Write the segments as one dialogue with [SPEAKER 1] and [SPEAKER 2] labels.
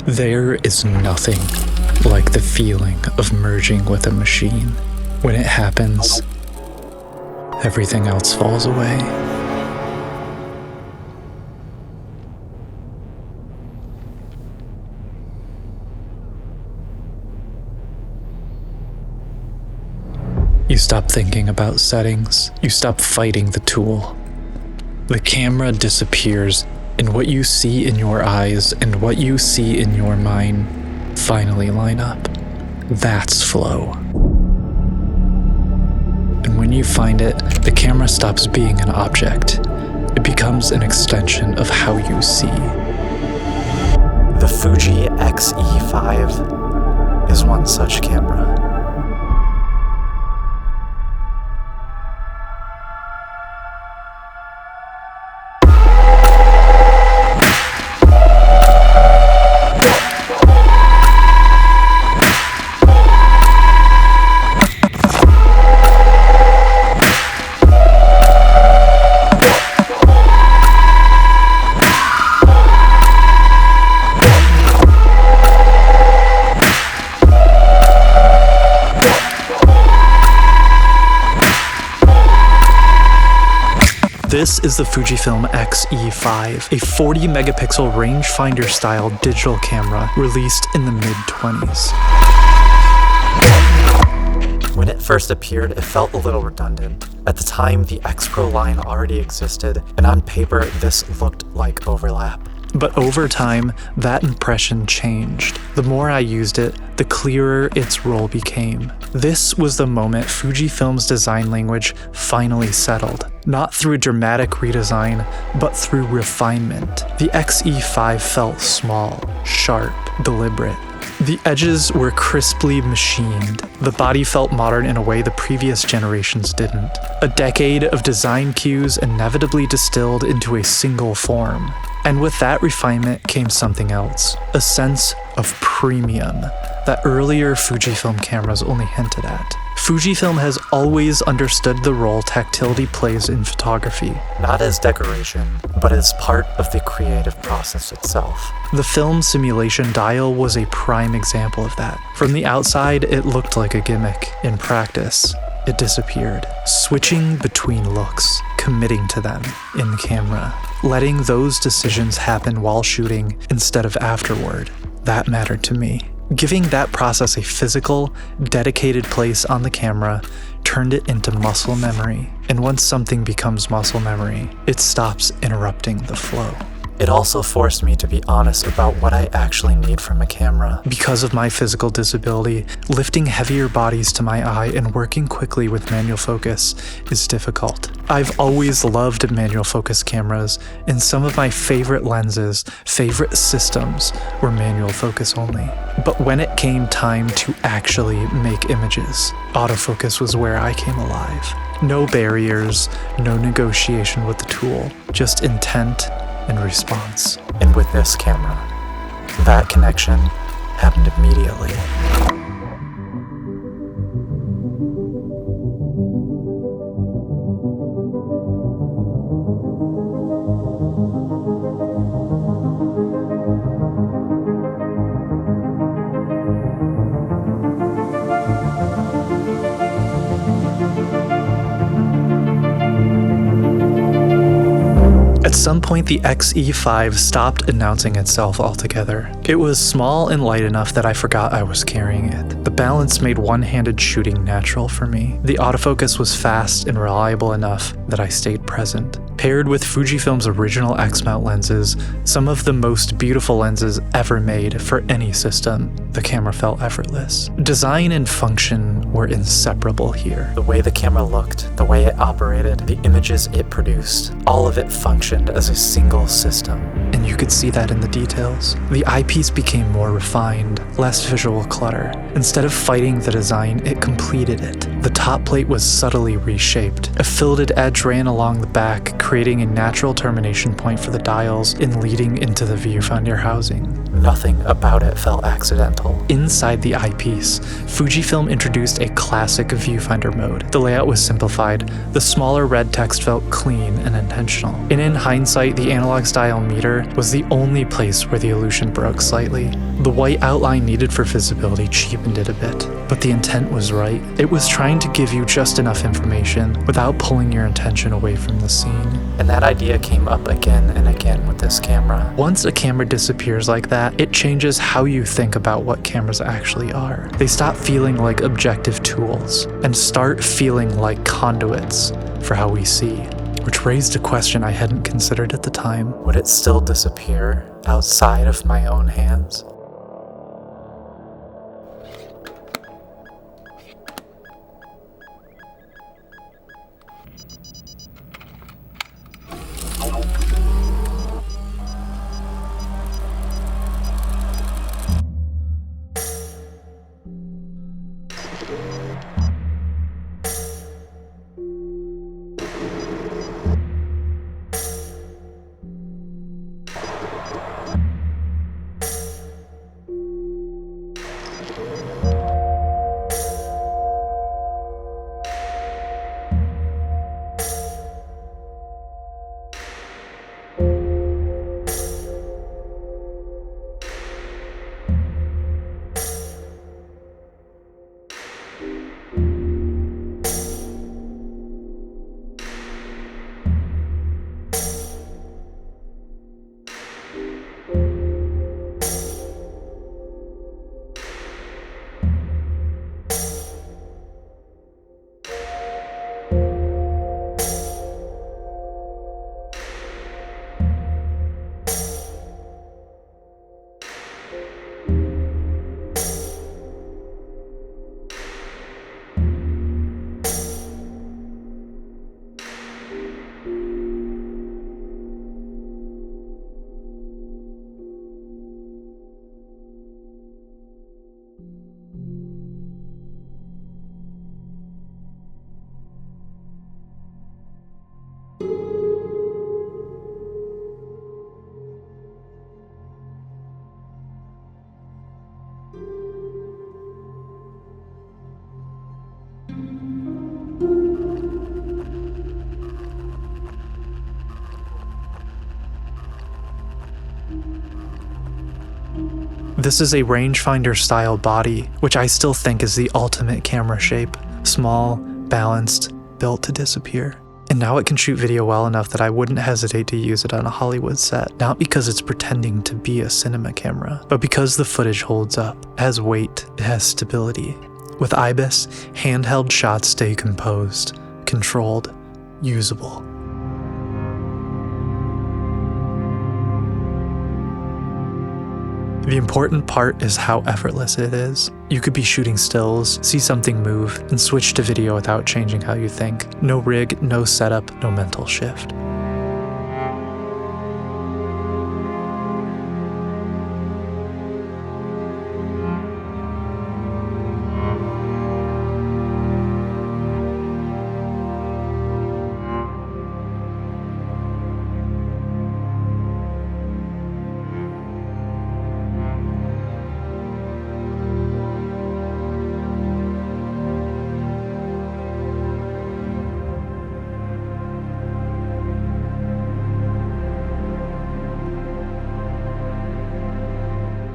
[SPEAKER 1] There is nothing like the feeling of merging with a machine. When it happens, everything else falls away. You stop thinking about settings. You stop fighting the tool. The camera disappears, and what you see in your eyes and what you see in your mind finally line up. That's flow. And when you find it, the camera stops being an object. It becomes an extension of how you see. The Fuji X-E5 is one such camera. This is the Fujifilm X-E5, a 40 megapixel rangefinder style digital camera released in the mid-20s. When it first appeared, it felt a little redundant. At the time, the X Pro line already existed, and on paper, this looked like overlap. But over time, that impression changed. The more I used it, the clearer its role became. This was the moment Fujifilm's design language finally settled. Not through dramatic redesign, but through refinement. The X-E5 felt small, sharp, deliberate. The edges were crisply machined. The body felt modern in a way the previous generations didn't. A decade of design cues inevitably distilled into a single form. And with that refinement came something else, a sense of premium that earlier Fujifilm cameras only hinted at. Fujifilm has always understood the role tactility plays in photography. Not as decoration, but as part of the creative process itself. The film simulation dial was a prime example of that. From the outside, it looked like a gimmick. In practice, it disappeared. Switching between looks, committing to them in the camera, letting those decisions happen while shooting instead of afterward, that mattered to me. Giving that process a physical, dedicated place on the camera turned it into muscle memory. And once something becomes muscle memory, it stops interrupting the flow. It also forced me to be honest about what I actually need from a camera. Because of my physical disability, lifting heavier bodies to my eye and working quickly with manual focus is difficult. I've always loved manual focus cameras, and some of my favorite lenses, favorite systems, were manual focus only. But when it came time to actually make images, autofocus was where I came alive. No barriers, no negotiation with the tool, just intent and response. And with this camera, that connection happened immediately. At some point, the X-E5 stopped announcing itself altogether. It was small and light enough that I forgot I was carrying it. The balance made one-handed shooting natural for me. The autofocus was fast and reliable enough that I stayed present. Paired with Fujifilm's original X-mount lenses, some of the most beautiful lenses ever made for any system, the camera felt effortless. Design and function were inseparable here. The way the camera looked, the way it operated, the images it produced, all of it functioned as a single system. And you could see that in the details. The eyepiece became more refined, less visual clutter. Instead of fighting the design, it completed it. The top plate was subtly reshaped. A filleted edge ran along the back, creating a natural termination point for the dials and leading into the viewfinder housing. Nothing about it felt accidental. Inside the eyepiece, Fujifilm introduced a classic viewfinder mode. The layout was simplified. The smaller red text felt clean and intentional. And in hindsight, the analog style meter was the only place where the illusion broke slightly. The white outline needed for visibility cheapened it a bit, but the intent was right. It was trying to give you just enough information without pulling your attention away from the scene. And that idea came up again and again with this camera. Once a camera disappears like that, it changes how you think about what cameras actually are. They stop feeling like objective tools and start feeling like conduits for how we see. Which raised a question I hadn't considered at the time. Would it still disappear outside of my own hands? This is a rangefinder style body, which I still think is the ultimate camera shape. Small, balanced, built to disappear. And now it can shoot video well enough that I wouldn't hesitate to use it on a Hollywood set, not because it's pretending to be a cinema camera, but because the footage holds up. It has weight, it has stability. With IBIS, handheld shots stay composed, controlled, usable. The important part is how effortless it is. You could be shooting stills, see something move, and switch to video without changing how you think. No rig, no setup, no mental shift.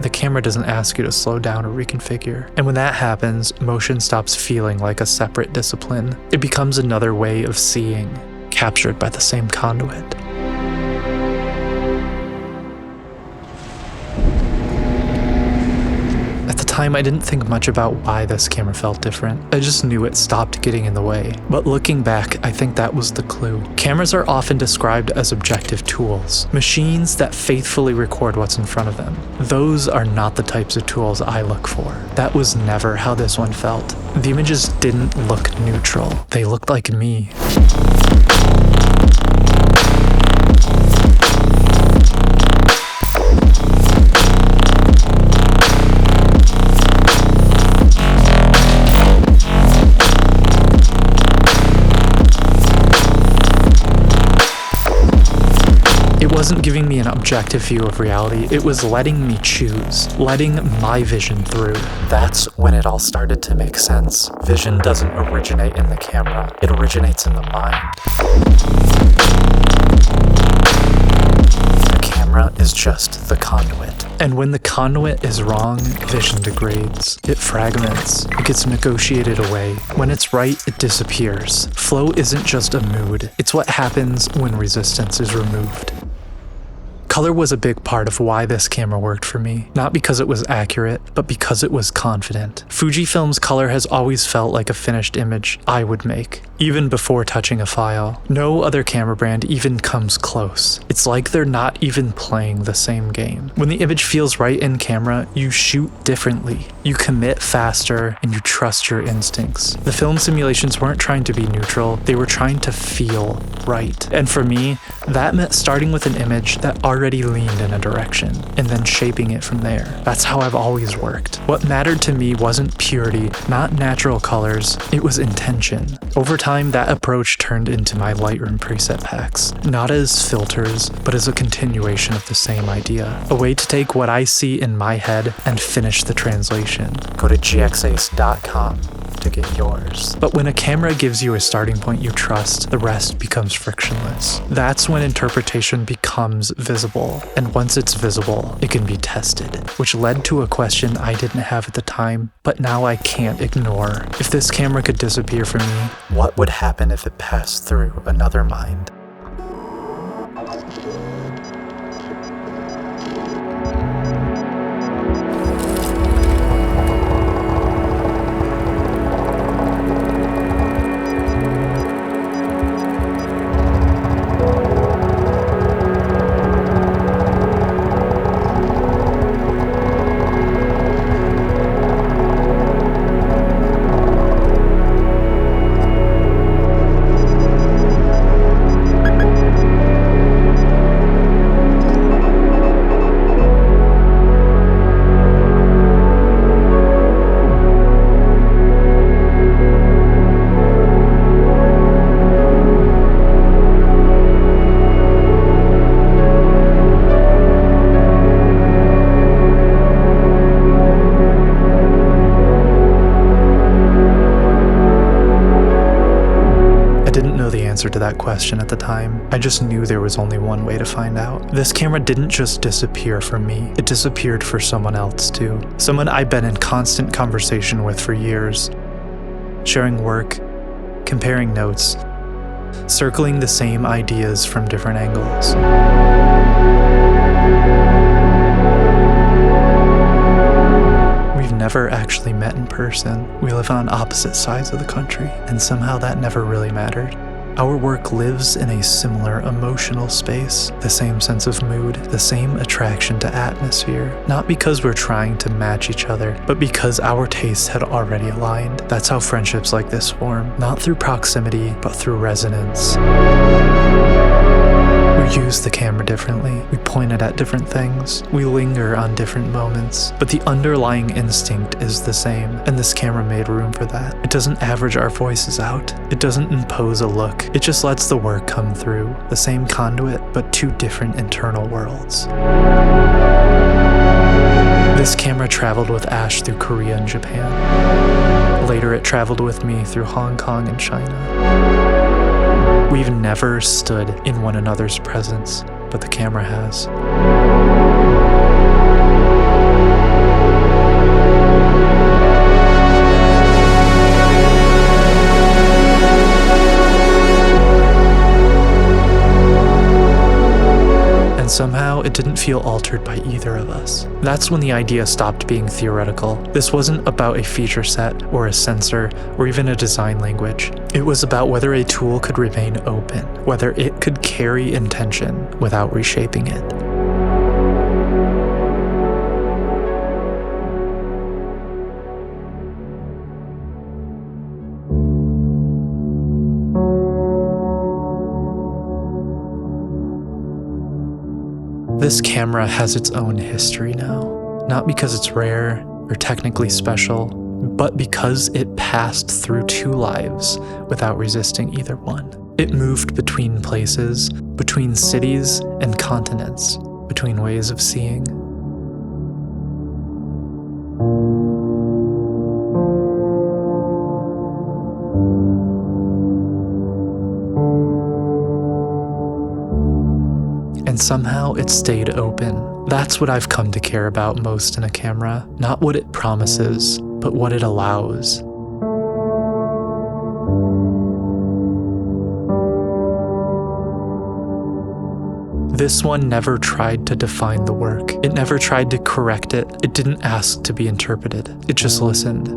[SPEAKER 1] The camera doesn't ask you to slow down or reconfigure. And when that happens, motion stops feeling like a separate discipline. It becomes another way of seeing, captured by the same conduit. At the time, I didn't think much about why this camera felt different. I just knew it stopped getting in the way. But looking back, I think that was the clue. Cameras are often described as objective tools, machines that faithfully record what's in front of them. Those are not the types of tools I look for. That was never how this one felt. The images didn't look neutral. They looked like me. It wasn't giving me an objective view of reality, it was letting me choose, letting my vision through. That's when it all started to make sense. Vision doesn't originate in the camera, it originates in the mind. The camera is just the conduit. And when the conduit is wrong, vision degrades. It fragments. It gets negotiated away. When it's right, it disappears. Flow isn't just a mood. It's what happens when resistance is removed. Color was a big part of why this camera worked for me, not because it was accurate, but because it was confident. Fujifilm's color has always felt like a finished image I would make, even before touching a file. No other camera brand even comes close. It's like they're not even playing the same game. When the image feels right in camera, you shoot differently. You commit faster, and you trust your instincts. The film simulations weren't trying to be neutral, they were trying to feel right. And for me, that meant starting with an image that already leaned in a direction, and then shaping it from there. That's how I've always worked. What mattered to me wasn't purity, not natural colors, it was intention. Over time, that approach turned into my Lightroom preset packs, not as filters, but as a continuation of the same idea. A way to take what I see in my head and finish the translation. Go to gxace.com to get yours. But when a camera gives you a starting point you trust, the rest becomes frictionless. That's when interpretation becomes visible, and once it's visible, it can be tested, which led to a question I didn't have at the time, but now I can't ignore. If this camera could disappear from me, what would happen if it passed through another mind? To that question at the time. I just knew there was only one way to find out. This camera didn't just disappear from me, it disappeared for someone else too. Someone I've been in constant conversation with for years, sharing work, comparing notes, circling the same ideas from different angles. We've never actually met in person. We live on opposite sides of the country, and somehow that never really mattered. Our work lives in a similar emotional space, the same sense of mood, the same attraction to atmosphere, not because we're trying to match each other, but because our tastes had already aligned. That's how friendships like this form, not through proximity, but through resonance. We use the camera differently, we point it at different things, we linger on different moments, but the underlying instinct is the same, and this camera made room for that. It doesn't average our voices out, it doesn't impose a look, it just lets the work come through, the same conduit, but two different internal worlds. This camera traveled with Ash through Korea and Japan. Later it traveled with me through Hong Kong and China. We've never stood in one another's presence, but the camera has. Somehow, it didn't feel altered by either of us. That's when the idea stopped being theoretical. This wasn't about a feature set, or a sensor, or even a design language. It was about whether a tool could remain open, whether it could carry intention without reshaping it. This camera has its own history now, not because it's rare or technically special, but because it passed through two lives without resisting either one. It moved between places, between cities and continents, between ways of seeing. And and somehow it stayed open. That's what I've come to care about most in a camera, not what it promises, but what it allows. This one never tried to define the work. It never tried to correct it. It didn't ask to be interpreted. It just listened.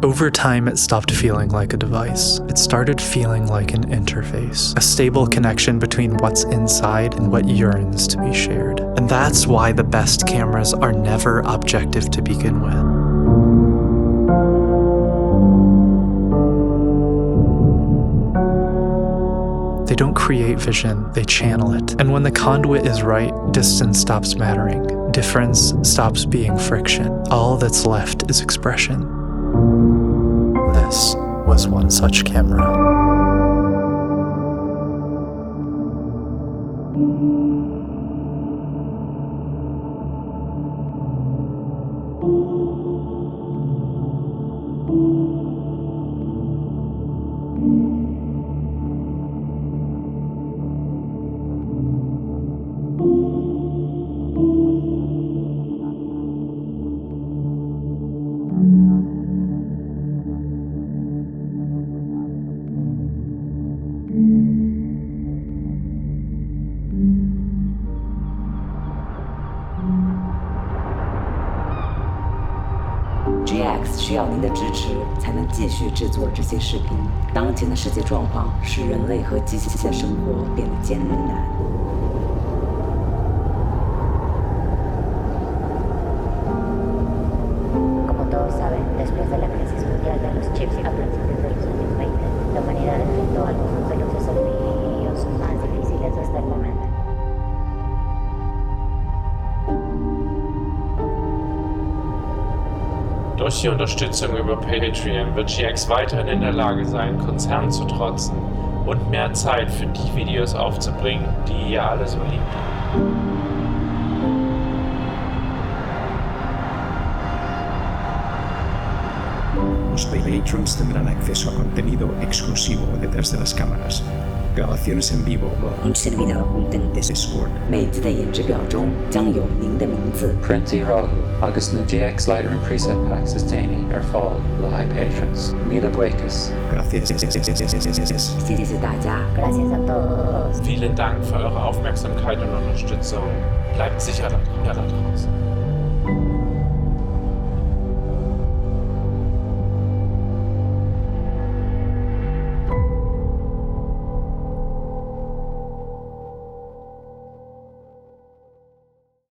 [SPEAKER 1] Over time, it stopped feeling like a device. It started feeling like an interface, a stable connection between what's inside and what yearns to be shared. And that's why the best cameras are never objective to begin with. They don't create vision, they channel it. And when the conduit is right, distance stops mattering. Difference stops being friction. All that's left is expression. This was one such camera.
[SPEAKER 2] GX 需要您的支持，才能继续制作这些视频。当前的世界状况使人类和机器的生活变得艰难。
[SPEAKER 3] Como todos saben, después de la crisis mundial de los chips a principios de los años 20, la humanidad enfrentó algunos de los desafíos más difíciles hasta el momento.
[SPEAKER 4] Durch die Unterstützung über Patreon wird GX weiterhin in der Lage sein, Konzernen zu trotzen und mehr Zeit für die Videos aufzubringen, die ihr alle so liebt.
[SPEAKER 5] Los patrons tendrán acceso a contenido exclusivo detrás de las cámaras, grabaciones en vivo,
[SPEAKER 2] un servidor
[SPEAKER 5] Discord.
[SPEAKER 2] 每集的演示表中将有您的名字。
[SPEAKER 6] Printy Rohu, agus na GX Lightroom preset packs is Danny ar fáil le high patrons. Míle buenas.
[SPEAKER 5] Gracias.
[SPEAKER 2] 谢谢大家。
[SPEAKER 3] Gracias a todos.
[SPEAKER 4] Vielen Dank für eure Aufmerksamkeit und Unterstützung. Bleibt sicher da draußen.